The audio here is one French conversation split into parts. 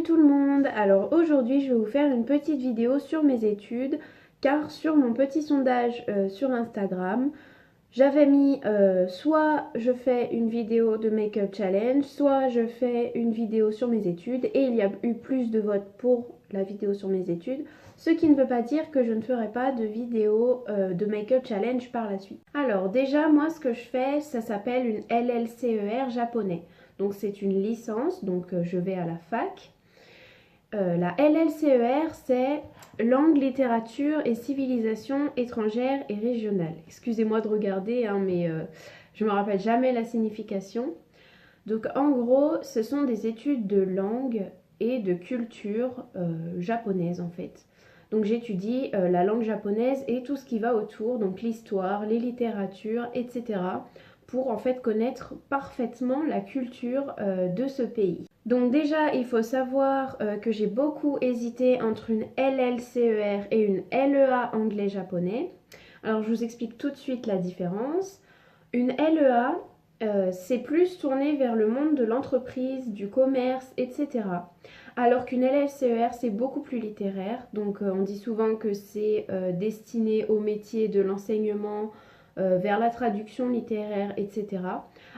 Salut tout le monde! Alors aujourd'hui je vais vous faire une petite vidéo sur mes études car sur mon petit sondage sur Instagram j'avais mis soit je fais une vidéo de make-up challenge, soit je fais une vidéo sur mes études et il y a eu plus de votes pour la vidéo sur mes études, ce qui ne veut pas dire que je ne ferai pas de vidéo de make-up challenge par la suite. Alors déjà moi ce que je fais ça s'appelle une LLCER japonais. Donc c'est une licence, donc je vais à la fac. La LLCER, c'est langue, littérature et civilisation étrangère et régionale. Excusez-moi de regarder, hein, mais je me rappelle jamais la signification. Donc en gros, ce sont des études de langue et de culture japonaise en fait. Donc j'étudie la langue japonaise et tout ce qui va autour, donc l'histoire, les littératures, etc. pour en fait connaître parfaitement la culture de ce pays. Donc déjà il faut savoir que j'ai beaucoup hésité entre une LLCER et une LEA anglais-japonais. Alors je vous explique tout de suite la différence. Une LEA c'est plus tourné vers le monde de l'entreprise, du commerce, etc. Alors qu'une LLCER c'est beaucoup plus littéraire. Donc on dit souvent que c'est destiné au métier de l'enseignement, vers la traduction littéraire, etc.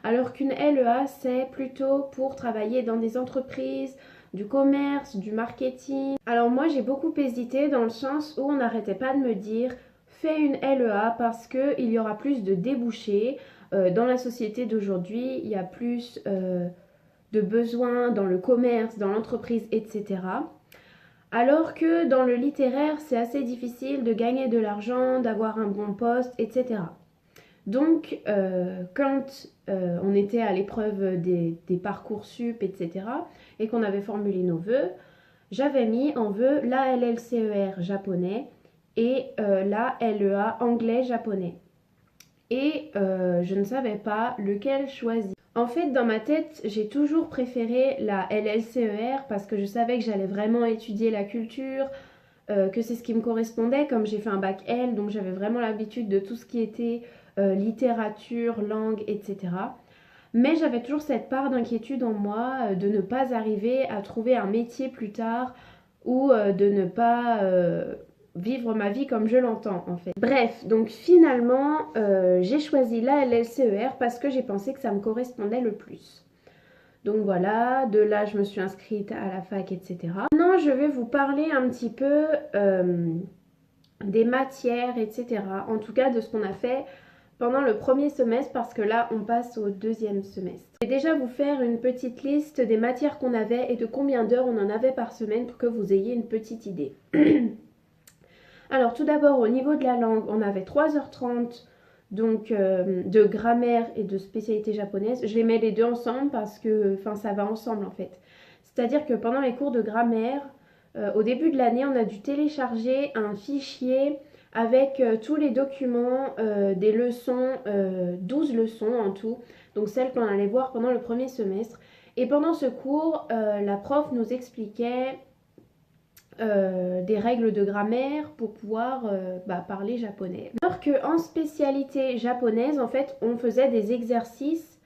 Alors qu'une LEA, c'est plutôt pour travailler dans des entreprises, du commerce, du marketing. Alors moi, j'ai beaucoup hésité dans le sens où on n'arrêtait pas de me dire « fais une LEA parce qu'il y aura plus de débouchés. Dans la société d'aujourd'hui, il y a plus de besoins dans le commerce, dans l'entreprise, etc. » Alors que dans le littéraire, c'est assez difficile de gagner de l'argent, d'avoir un bon poste, etc. Donc, quand on était à l'épreuve des Parcoursup, etc., et qu'on avait formulé nos vœux, j'avais mis en vœu la LLCER japonais et la LEA anglais-japonais. Et je ne savais pas lequel choisir. En fait, dans ma tête, j'ai toujours préféré la LLCER parce que je savais que j'allais vraiment étudier la culture, que c'est ce qui me correspondait, comme j'ai fait un bac L, donc j'avais vraiment l'habitude de tout ce qui était littérature, langue, etc. Mais j'avais toujours cette part d'inquiétude en moi de ne pas arriver à trouver un métier plus tard ou de ne pas vivre ma vie comme je l'entends en fait. Bref, donc finalement j'ai choisi la LLCER parce que j'ai pensé que ça me correspondait le plus. Donc voilà, de là je me suis inscrite à la fac, etc. Maintenant je vais vous parler un petit peu des matières, etc. En tout cas de ce qu'on a fait pendant le premier semestre parce que là on passe au deuxième semestre. Je vais déjà vous faire une petite liste des matières qu'on avait et de combien d'heures on en avait par semaine pour que vous ayez une petite idée. Alors tout d'abord au niveau de la langue, on avait 3h30 donc de grammaire et de spécialité japonaise. Je les mets les deux ensemble parce que ça va ensemble en fait. C'est-à-dire que pendant les cours de grammaire, au début de l'année, on a dû télécharger un fichier avec tous les documents des leçons, 12 leçons en tout, donc celles qu'on allait voir pendant le premier semestre. Et pendant ce cours, la prof nous expliquait des règles de grammaire pour pouvoir parler japonais. Alors qu'en spécialité japonaise, en fait, on faisait des exercices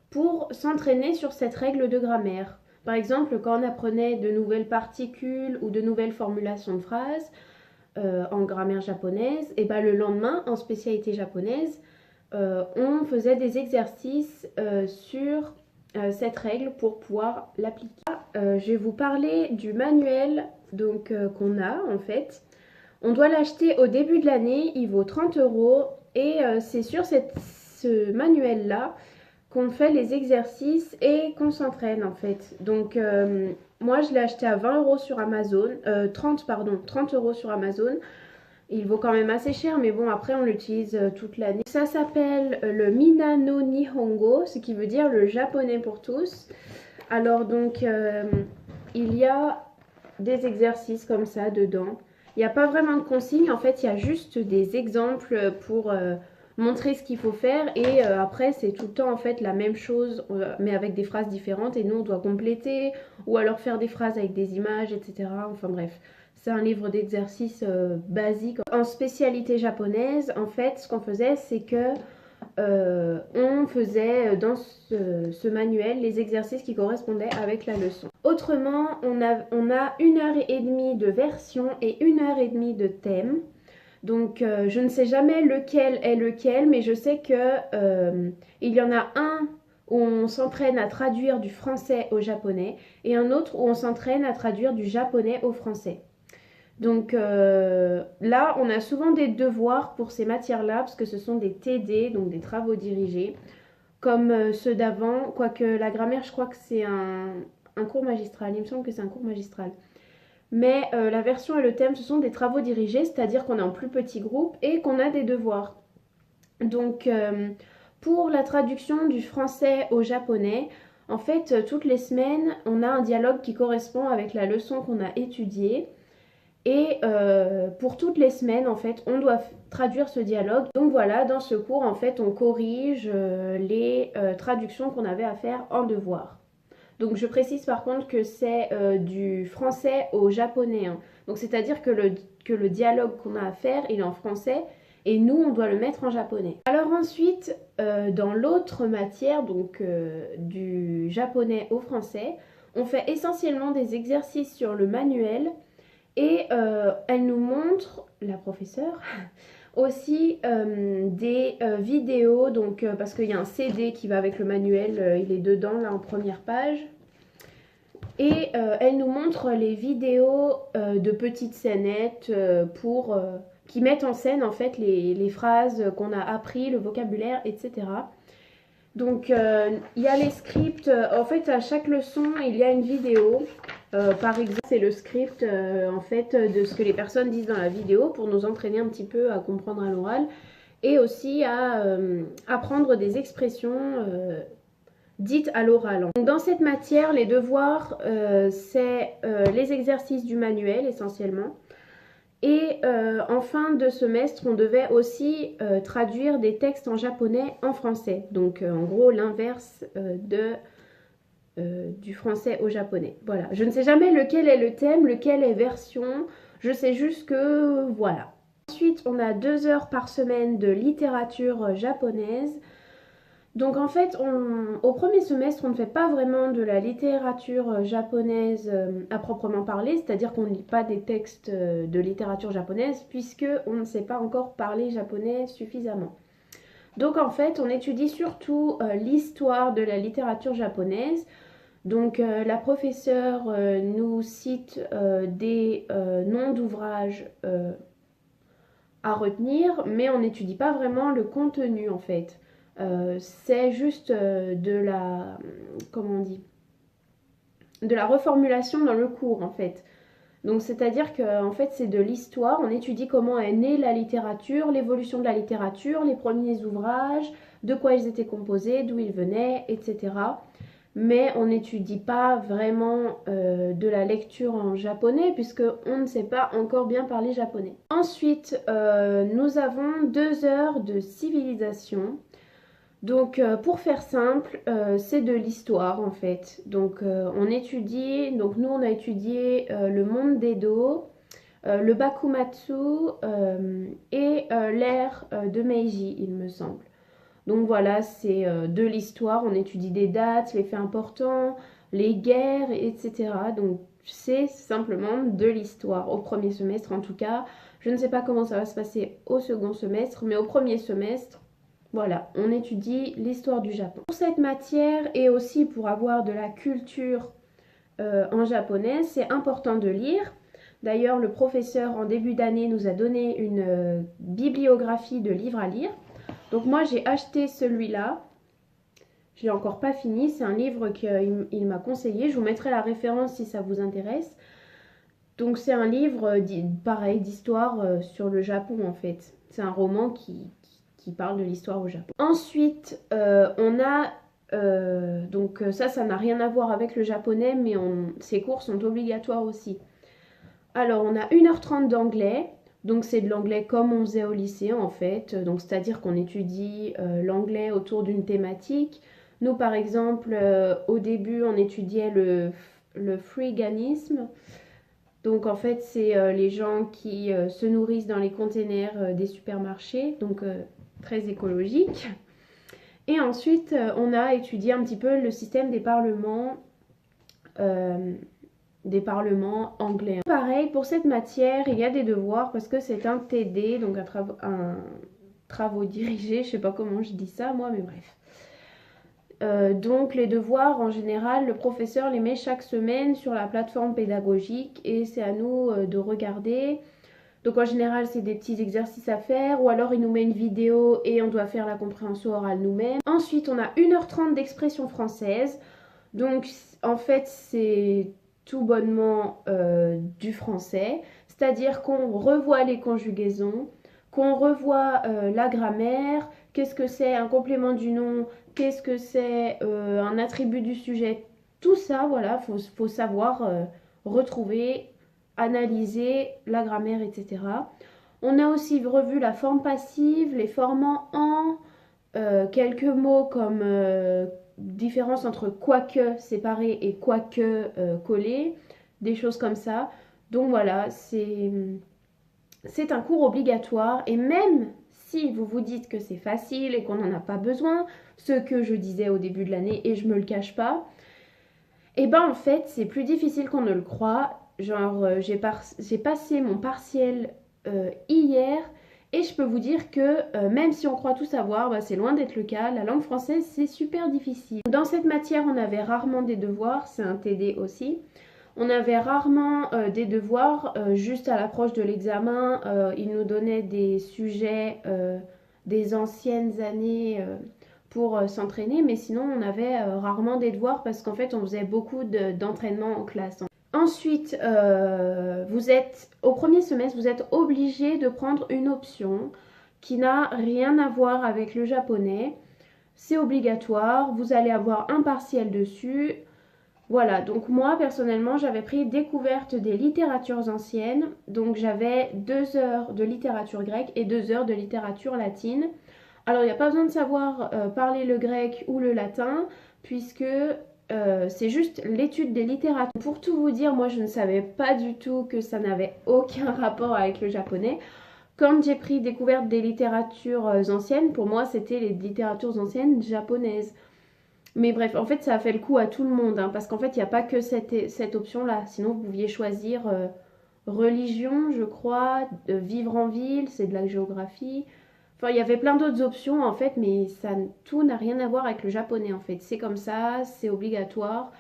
pour s'entraîner sur cette règle de grammaire. Par exemple, quand on apprenait de nouvelles particules ou de nouvelles formulations de phrases en grammaire japonaise, et le lendemain, en spécialité japonaise, on faisait des exercices sur cette règle pour pouvoir l'appliquer. Je vais vous parler du manuel qu'on a en fait. On doit l'acheter au début de l'année, il vaut 30 € et c'est sur ce manuel là qu'on fait les exercices et qu'on s'entraîne en fait. Donc moi je l'ai acheté à 20 € sur Amazon, 30 € sur Amazon. Il vaut quand même assez cher, mais bon après on l'utilise toute l'année. Ça s'appelle le Minano Nihongo, ce qui veut dire le japonais pour tous. Alors donc il y a des exercices comme ça dedans. Il n'y a pas vraiment de consignes, en fait il y a juste des exemples pour montrer ce qu'il faut faire et après c'est tout le temps en fait la même chose mais avec des phrases différentes et nous on doit compléter ou alors faire des phrases avec des images, etc. Enfin bref, c'est un livre d'exercices basique. En spécialité japonaise, en fait ce qu'on faisait c'est que on faisait dans ce manuel les exercices qui correspondaient avec la leçon. Autre Autrement, on a 1 heure et demie de version et 1 heure et demie de thème. Donc je ne sais jamais lequel est lequel, mais je sais que il y en a un où on s'entraîne à traduire du français au japonais et un autre où on s'entraîne à traduire du japonais au français. Donc là, on a souvent des devoirs pour ces matières-là, parce que ce sont des TD, donc des travaux dirigés, comme ceux d'avant, quoique la grammaire, je crois que c'est un cours magistral, il me semble que c'est un cours magistral. Mais la version et le thème, ce sont des travaux dirigés, c'est-à-dire qu'on est en plus petit groupe et qu'on a des devoirs. Donc pour la traduction du français au japonais, en fait, toutes les semaines, on a un dialogue qui correspond avec la leçon qu'on a étudiée. Et pour toutes les semaines, en fait, on doit traduire ce dialogue. Donc voilà, dans ce cours, en fait, on corrige les traductions qu'on avait à faire en devoir. Donc je précise par contre que c'est du français au japonais, hein. Donc c'est-à-dire que le dialogue qu'on a à faire, il est en français et nous, on doit le mettre en japonais. Alors ensuite, dans l'autre matière, donc du japonais au français, on fait essentiellement des exercices sur le manuel et elle nous montre, la professeure, aussi des vidéos, donc parce qu'il y a un CD qui va avec le manuel, il est dedans là en première page. Et elle nous montre les vidéos de petites scénettes qui mettent en scène en fait les phrases qu'on a appris, le vocabulaire, etc. Donc il y a les scripts, en fait à chaque leçon il y a une vidéo. Par exemple, c'est le script en fait de ce que les personnes disent dans la vidéo pour nous entraîner un petit peu à comprendre à l'oral et aussi à apprendre des expressions dites à l'oral. Dans cette matière, les devoirs, c'est les exercices du manuel essentiellement. Et en fin de semestre, on devait aussi traduire des textes en japonais en français. Donc en gros l'inverse du français au japonais. Voilà, je ne sais jamais lequel est le thème, lequel est version, je sais juste que voilà. Ensuite, on a 2 heures par semaine de littérature japonaise. Donc en fait, au premier semestre, on ne fait pas vraiment de la littérature japonaise à proprement parler, c'est-à-dire qu'on ne lit pas des textes de littérature japonaise puisque on ne sait pas encore parler japonais suffisamment. Donc en fait, on étudie surtout l'histoire de la littérature japonaise. Donc la professeure nous cite des noms d'ouvrages à retenir, mais on n'étudie pas vraiment le contenu en fait. C'est juste comment on dit, de la reformulation dans le cours en fait. Donc c'est-à-dire que en fait c'est de l'histoire, on étudie comment est née la littérature, l'évolution de la littérature, les premiers ouvrages, de quoi ils étaient composés, d'où ils venaient, etc. Mais on n'étudie pas vraiment de la lecture en japonais puisque on ne sait pas encore bien parler japonais. Ensuite, nous avons 2 heures de civilisation. Donc pour faire simple, c'est de l'histoire en fait. Donc on étudie, donc nous on a étudié le monde d'Edo, le Bakumatsu et l'ère de Meiji il me semble. Donc voilà, c'est de l'histoire, on étudie des dates, les faits importants, les guerres, etc. Donc c'est simplement de l'histoire, au premier semestre en tout cas. Je ne sais pas comment ça va se passer au second semestre, mais au premier semestre, voilà, on étudie l'histoire du Japon. Pour cette matière et aussi pour avoir de la culture en japonais, c'est important de lire. D'ailleurs, le professeur en début d'année nous a donné une bibliographie de livres à lire. Donc moi j'ai acheté celui-là, je l'ai encore pas fini, c'est un livre qu'il m'a conseillé, je vous mettrai la référence si ça vous intéresse. Donc c'est un livre pareil d'histoire sur le Japon en fait, c'est un roman qui parle de l'histoire au Japon. Ensuite on a, donc ça n'a rien à voir avec le japonais mais ces cours sont obligatoires aussi. Alors on a 1h30 d'anglais. Donc c'est de l'anglais comme on faisait au lycée en fait, donc c'est-à-dire qu'on étudie l'anglais autour d'une thématique. Nous par exemple au début on étudiait le freeganisme, donc en fait c'est les gens qui se nourrissent dans les containers des supermarchés, donc très écologique. Et ensuite on a étudié un petit peu le système des parlements des parlements anglais. Pareil, pour cette matière, il y a des devoirs parce que c'est un TD, donc un travaux dirigés, je sais pas comment je dis ça moi, mais bref. Donc les devoirs, en général, le professeur les met chaque semaine sur la plateforme pédagogique et c'est à nous de regarder. Donc en général, c'est des petits exercices à faire ou alors il nous met une vidéo et on doit faire la compréhension orale nous-mêmes. Ensuite, on a 1h30 d'expression française. Donc en fait, c'est tout bonnement du français. C'est-à-dire qu'on revoit les conjugaisons, qu'on revoit la grammaire, qu'est-ce que c'est un complément du nom, qu'est-ce que c'est un attribut du sujet. Tout ça, voilà, faut savoir retrouver, analyser la grammaire, etc. On a aussi revu la forme passive, les formants en, quelques mots comme différence entre quoique séparé et quoique collé, des choses comme ça. Donc voilà, c'est un cours obligatoire et même si vous vous dites que c'est facile et qu'on n'en a pas besoin, ce que je disais au début de l'année et je me le cache pas, et ben en fait c'est plus difficile qu'on ne le croit. Genre j'ai passé mon partiel hier et je peux vous dire que même si on croit tout savoir, bah, c'est loin d'être le cas. La langue française c'est super difficile. Dans cette matière on avait rarement des devoirs, c'est un TD aussi. On avait rarement des devoirs, juste à l'approche de l'examen, ils nous donnaient des sujets des anciennes années pour s'entraîner, mais sinon on avait rarement des devoirs parce qu'en fait on faisait beaucoup d'entraînement en classe. Ensuite, au premier semestre, vous êtes obligé de prendre une option qui n'a rien à voir avec le japonais. C'est obligatoire, vous allez avoir un partiel dessus. Voilà, donc moi personnellement j'avais pris découverte des littératures anciennes, donc j'avais 2 heures de littérature grecque et 2 heures de littérature latine. Alors il n'y a pas besoin de savoir parler le grec ou le latin, puisque c'est juste l'étude des littératures. Pour tout vous dire, moi je ne savais pas du tout que ça n'avait aucun rapport avec le japonais. Quand j'ai pris découverte des littératures anciennes, pour moi c'était les littératures anciennes japonaises. Mais bref, en fait, ça a fait le coup à tout le monde, hein, parce qu'en fait, il n'y a pas que cette option-là. Sinon, vous pouviez choisir religion, je crois, vivre en ville, c'est de la géographie. Enfin, il y avait plein d'autres options, en fait, mais tout n'a rien à voir avec le japonais, en fait. C'est comme ça, c'est obligatoire.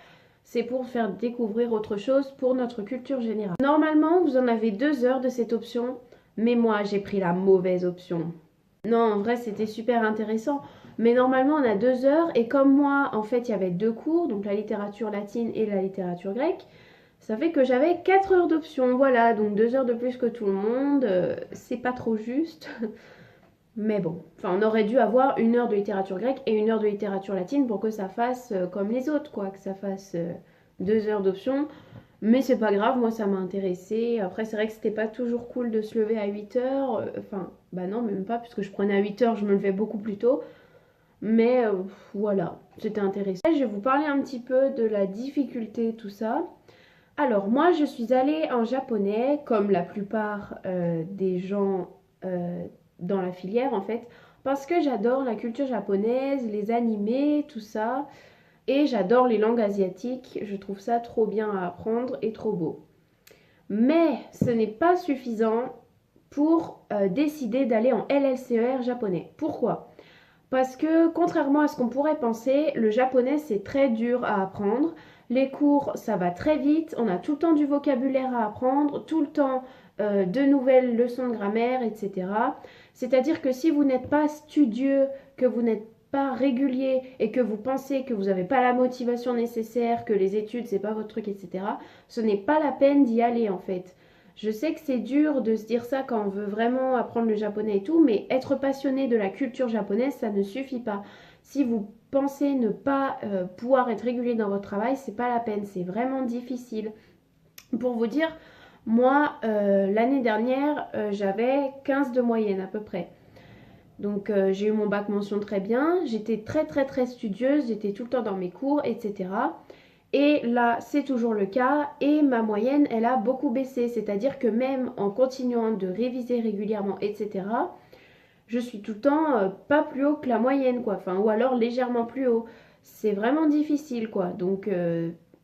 C'est pour faire découvrir autre chose pour notre culture générale. Normalement, vous en avez 2 heures de cette option, mais moi, j'ai pris la mauvaise option. Non, en vrai, c'était super intéressant. Mais normalement, on a 2 heures. Et comme moi, en fait, il y avait 2 cours, donc la littérature latine et la littérature grecque, ça fait que j'avais 4 heures d'option. Voilà, donc 2 heures de plus que tout le monde. C'est pas trop juste. Mais bon, enfin, on aurait dû avoir 1 heure de littérature grecque et 1 heure de littérature latine pour que ça fasse comme les autres, quoi. Que ça fasse 2 heures d'option. Mais c'est pas grave, moi ça m'a intéressé. Après, c'est vrai que c'était pas toujours cool de se lever à 8 heures. Enfin, bah non, même pas, puisque je prenais à 8 heures, je me levais beaucoup plus tôt. Mais voilà, c'était intéressant. Je vais vous parler un petit peu de la difficulté, tout ça. Alors, moi, je suis allée en japonais, comme la plupart des gens dans la filière, en fait, parce que j'adore la culture japonaise, les animés, tout ça. Et j'adore les langues asiatiques, je trouve ça trop bien à apprendre et trop beau. Mais ce n'est pas suffisant pour décider d'aller en LLCER japonais. Pourquoi ? Parce que contrairement à ce qu'on pourrait penser, le japonais c'est très dur à apprendre. Les cours ça va très vite, on a tout le temps du vocabulaire à apprendre, tout le temps de nouvelles leçons de grammaire, etc. C'est-à-dire que si vous n'êtes pas studieux, que vous n'êtes pas régulier et que vous pensez que vous n'avez pas la motivation nécessaire, que les études c'est pas votre truc, etc., ce n'est pas la peine d'y aller en fait. Je sais que c'est dur de se dire ça quand on veut vraiment apprendre le japonais et tout, mais être passionné de la culture japonaise, ça ne suffit pas. Si vous pensez ne pas pouvoir être régulier dans votre travail, c'est pas la peine, c'est vraiment difficile. Pour vous dire, moi, l'année dernière, j'avais 15 de moyenne à peu près. Donc j'ai eu mon bac mention très bien, j'étais très studieuse, j'étais tout le temps dans mes cours, etc. Et là, c'est toujours le cas et ma moyenne, elle a beaucoup baissé. C'est-à-dire que même en continuant de réviser régulièrement, etc., je suis tout le temps pas plus haut que la moyenne, quoi. Enfin, ou alors légèrement plus haut. C'est vraiment difficile, quoi. Donc,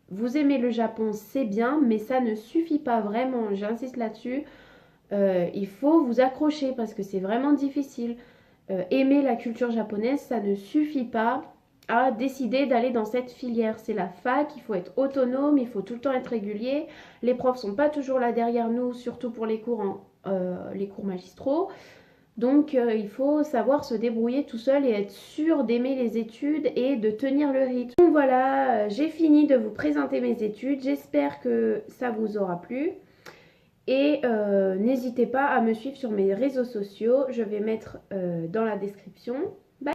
vous aimez le Japon, c'est bien, mais ça ne suffit pas vraiment, j'insiste là-dessus. Il faut vous accrocher parce que c'est vraiment difficile. Aimer la culture japonaise, ça ne suffit pas à décider d'aller dans cette filière. C'est la fac, il faut être autonome, il faut tout le temps être régulier. Les profs sont pas toujours là derrière nous, surtout pour les cours, les cours magistraux. Donc il faut savoir se débrouiller tout seul et être sûr d'aimer les études et de tenir le rythme. Donc voilà, j'ai fini de vous présenter mes études. J'espère que ça vous aura plu. Et n'hésitez pas à me suivre sur mes réseaux sociaux. Je vais mettre dans la description. Bye.